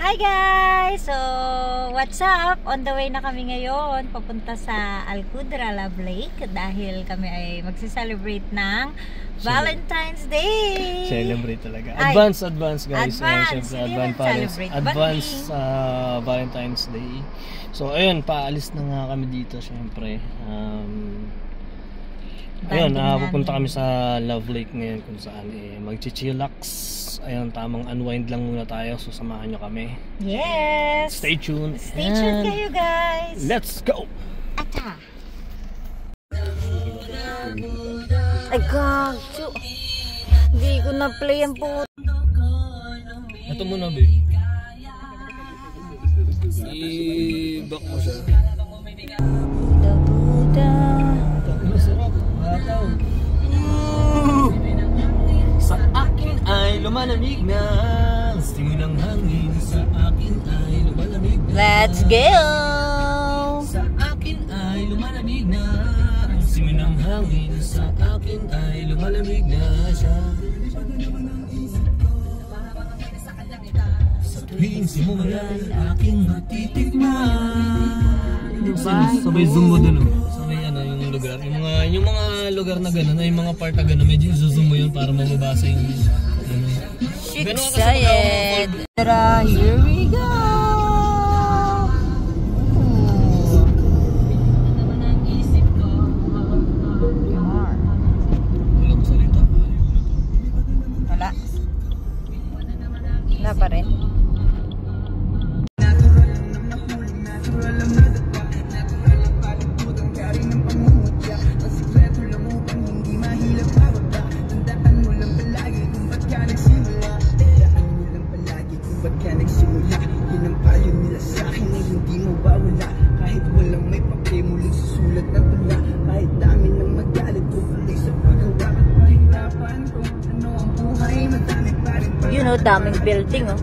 Hi guys! So, what's up? On the way na kami ngayon papunta sa Alcudra Love Lake dahil kami ay magse-celebrate ng Valentine's Day! Celebrate talaga. Advance guys. Advance Valentine's Day. So, ayun, paalis na nga kami dito syempre. Ayun, pupunta kami sa Love Lake ngayon kung saan mag-chillax. Ayun, tamang unwind lang muna tayo. So, samahan nyo kami. Yes! Stay tuned. Stay tuned kayo guys! Let's go! Ata! Ay, gagyo! Hindi ko na-play ang puto. Ito muna, babe. I-back mo siya. Buda-buda. Masarap. Mataw. Sa akin ay lumalamig na. Stingo ng hangin. Sa akin ay lumalamig na. Let's go! Sa akin ay lumalamig na. Stingo ng hangin. Sa akin ay lumalamig na siya. Sa tuwing simulan aking matitikman. Sabay zoom mo dun, sabay yung lugar. Yung mga lugar na gano'n, yung mga part na gano'n, medyo zoom mo yun para mababasa yung excited! Tara, here we go! Wala mo salita. Wala. Wala pa rin. You know, daming building, oh.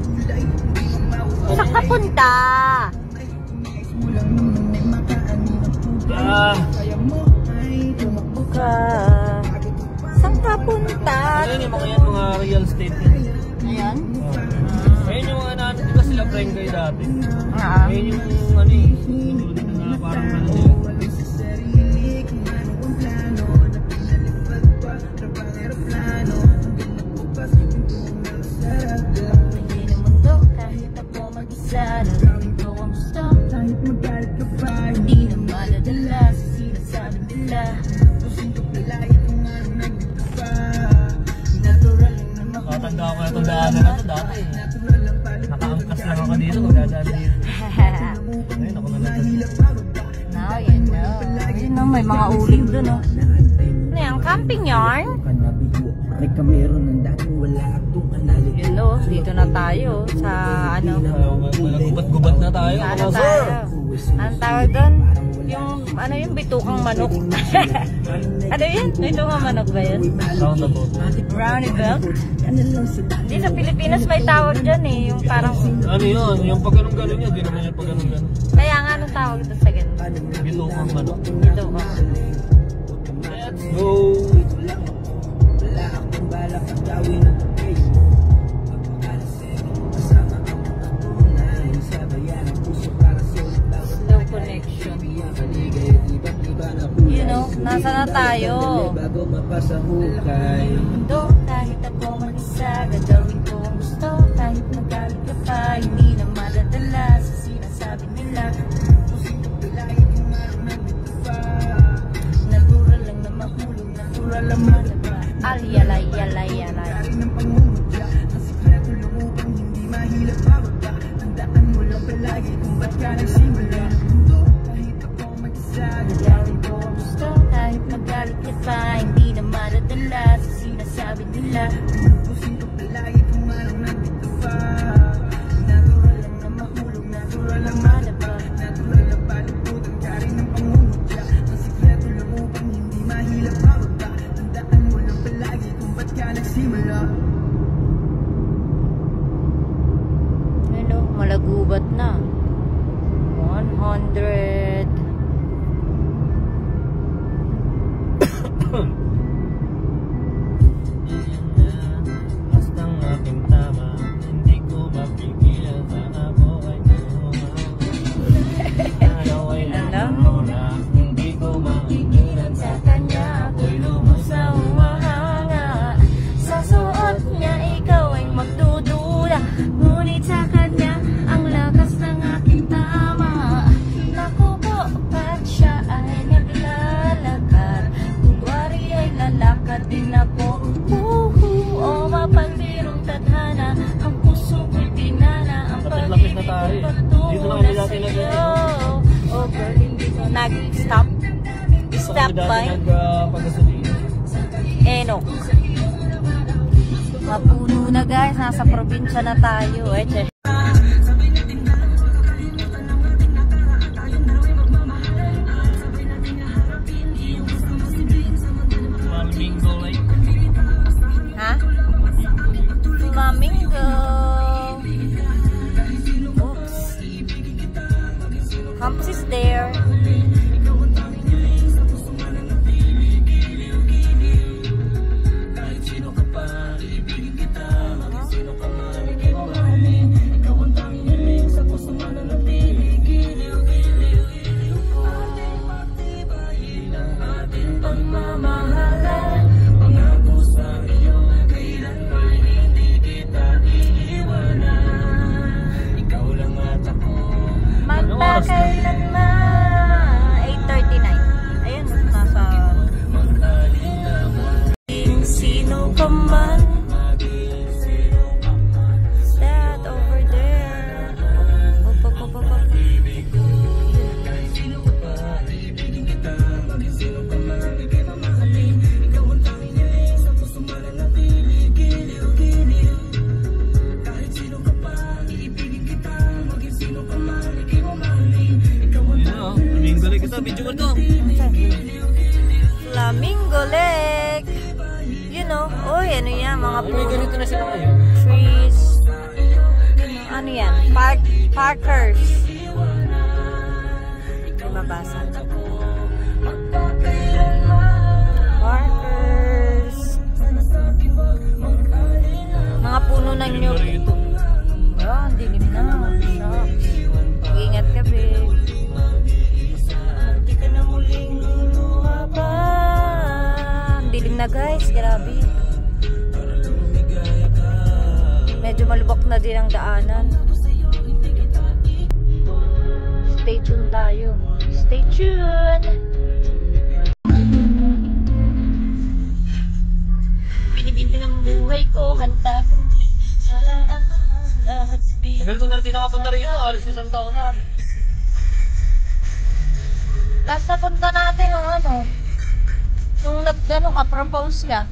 Saan ka punta? Saan ka punta? Ayun yung mga real estate. Ayan? Ayun yung mga natin, diba sila friend kayo dati? Ayun yung na parang ano nila. Tanda ko na itong daanan na ito dati. Nakaangkas lang ako dito, magdadaan dito. Ayun, ako na nagdadaan. Now you know. Ayun know, may mga uling dun, oh. Ano yan? Camping yarn? May kameron ng dating wala atong analit. Yun, no? Dito na tayo sa ano. Gubat-gubat na tayo. Ano tayo? Anong tawag doon? Yung, ano yung bitukang manok? Ano yun? Bitukang manok ba yun? Roundabout. Roundabout? Di sa Pilipinas may tawag dyan eh. Yung parang... Ano yun? Yung pag ganun-ganun yun. Di naman yung pag ganun-ganun. Kaya nga anong tawag doon sa ganun? Bitukang manok. Bitukang. Let's go! Wala akong balak ang gawin ng pagkay. Kasama ang mga tunay. Sabayan ang puso para sulit bawat no connection. You know, nasa na tayo? Bago mapasahukay. Mundo, kahit ako mag-isa, gagawin ko ang gusto. Kahit magalit ka pa, hindi na madadala sa sinasabi nila. Pusing ka pilay, kung araw na dito pa. Natural lang na mahulog, natural lang malaba. Al-yalay, yalay, yalay. Ng pangungutya, ang sikreto lumupang hindi mahilap bababa. Tandaan mo lang palagi kung ba't ka nagsimula. Mundo, kahit ako mag-isa, gagawin ko ang gusto. Kahit magalit ka pa, hindi na madadala sa sinasabi nila. pusing ka palagi kung araw na dito pa. Natural lang na mahulog, natural lang malaba. Natural lang paluputan ka rin ng pangungutya. Ang sikreto lumupang hindi mahilap bababa. Tandaan mo lang palagi kung ba't ka nagsimula. Ano, malagubat na. 100. Bastang aking tama, hindi ko mapigilan sa Oh, girl, hindi ko nag-stop. Stop by Enok. Mapuno na guys, nasa probinsya na tayo. Flamingo Lake. Ha? Flamingo. Oops. Campus is there. Magpakailanman 8:39. Ayun, nasa sino ka man. That over there. Op. Video mo to. Flamingo Lake. You know, ano yan, mga May ganito na sila ngayon. trees. Ano yan? Parkers. Hindi mabasa. Parkers. Mga puno ng nyug. Ang dilim na. Shucks. Mag-ingat ka, babe. Hindi ka na muling lumabas. Ang dilim na guys, grabe. Medyo malubak na din ang daanan. Stay tuned tayo. Stay tuned! Binibinti ng buhay ko, kanta ko. Tagal ko na rin nakapunta rito. Alis isang taon na. Last na punta natin yung ano. Nung nag-ano ka, propose ka.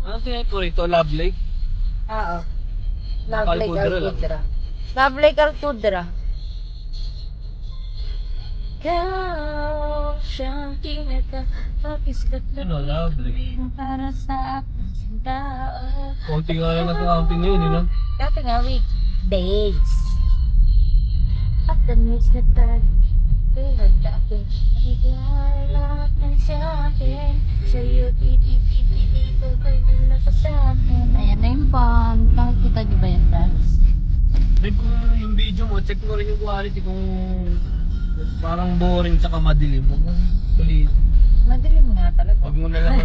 Ano tingin ko rito? Love Lake? Oo. Love Lake Alcudra lang. Alcudra. Love Lake Alcudra. Kau siyang kinakapagkislat na Ano? Love Lake. para sa aking sinta. Konti nga lang ito camping ngayon, no? Dati nga weekdays. At the news na tayo. Pero dati ay lahat ng sa akin. Sa'yo dito kayo nila sa akin. Ayan na yung pang. Nakikita niyo ba yan, Franz? Check mo yung video mo, check mo rin yung quality kung parang boring tsaka madilim. Huwag mo ulit. Madilim nga talaga. Huwag mo na lang.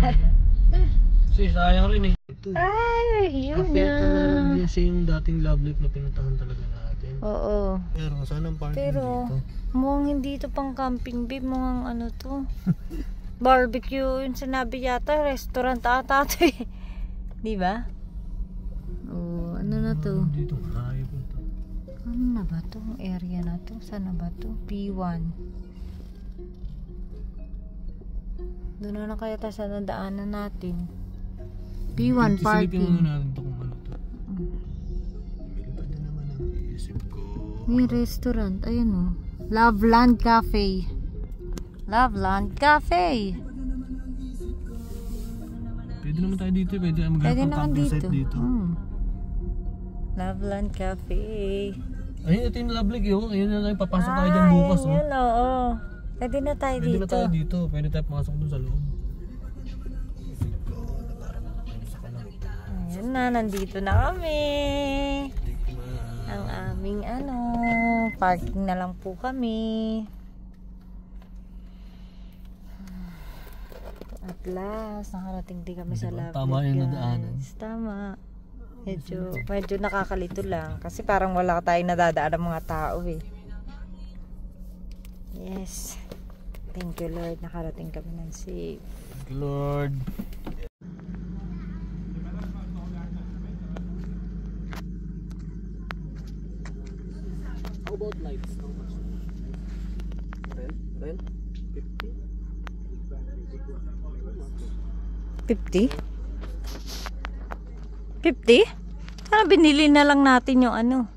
Kasi sayang rin eh. Ito. Ay, yun After na. na rin kasi yung dating Love Lake na pinuntahan talaga natin. Oo. Pero saan ang parking Pero, dito? mukhang hindi ito pang camping, babe. Mukhang ano to. Barbecue. Yung sinabi yata, restaurant ata ito eh. Di ba? Oo, ano na to? Dito, hayop na to. Ano na ba to? Area na to? Saan na ba to? P1. Doon na kaya tayo sa nadaanan natin. P1 Silipin parking. muna natin ito kung ano to. Lumilipad na naman ang isip ko. May restaurant. Ayun o. Loveland Cafe. Loveland Cafe. Pwede naman tayo dito. Pwede tayo Pwede maghanap ng naman camping site dito. dito. Loveland Cafe. Ayun, ito yung Love Lake yun. Ayun na lang, papasok tayo dyan bukas. Yan, oo. Pwede na tayo Pwede dito. na tayo dito. Pwede tayo pumasok dun sa loob. Ayan na, nandito na kami. Ang aming parking na lang po kami. At last, nakarating din kami sa Love Tama Lake, yung guys. nadaanan. Tama. Medyo nakakalito lang. Kasi parang wala tayong nadadaan ng mga tao eh. Yes. Thank you Lord. Nakarating kami ng safe. Lord. How about lights? How much? Rent? 50? 50? Sana binili na lang natin yung ano.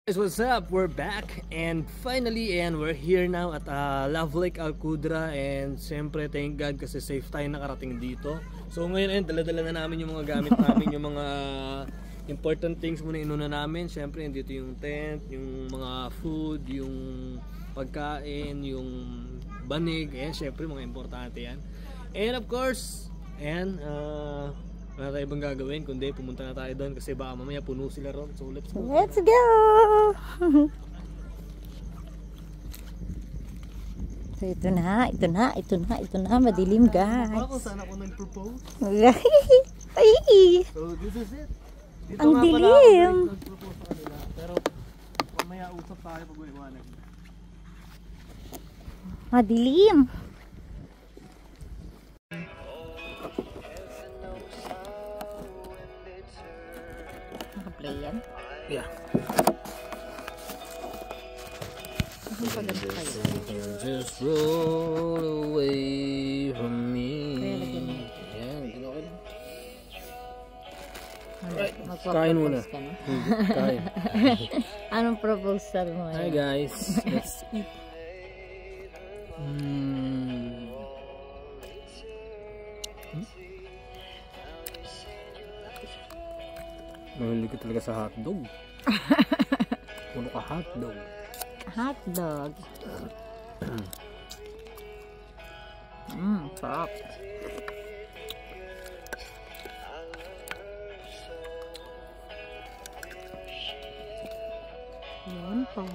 Guys, what's up? We're back and finally we're here now at Love Lake Alcudra and siyempre thank God kasi safe tayo nakarating dito. So ngayon dala-dala na namin yung mga gamit namin, yung mga important things muna inuna namin. Siyempre dito yung tent, yung mga food, yung pagkain, yung banig, siyempre mga importante yan. And of course, wala tayo ibang gagawin kundi pumunta na tayo doon kasi baka mamaya puno sila ron. So let's go. Let's go! So ito na, madilim guys. Ako sana ako nag-propose. Ay! So this is it. Dito Ang nga pala dilim. ako nag-propose sa kanila. Pero mamaya usap tayo pag iwanan. Madilim. Naka-play yan? Yeah. Just roll away from me. Kain muna. Kain. Anong proposal mo? Hi guys. Let's eat. Mahilig ko talaga sa hotdog. Puno ka hotdog. Hotdog. Sarap. Yan pa.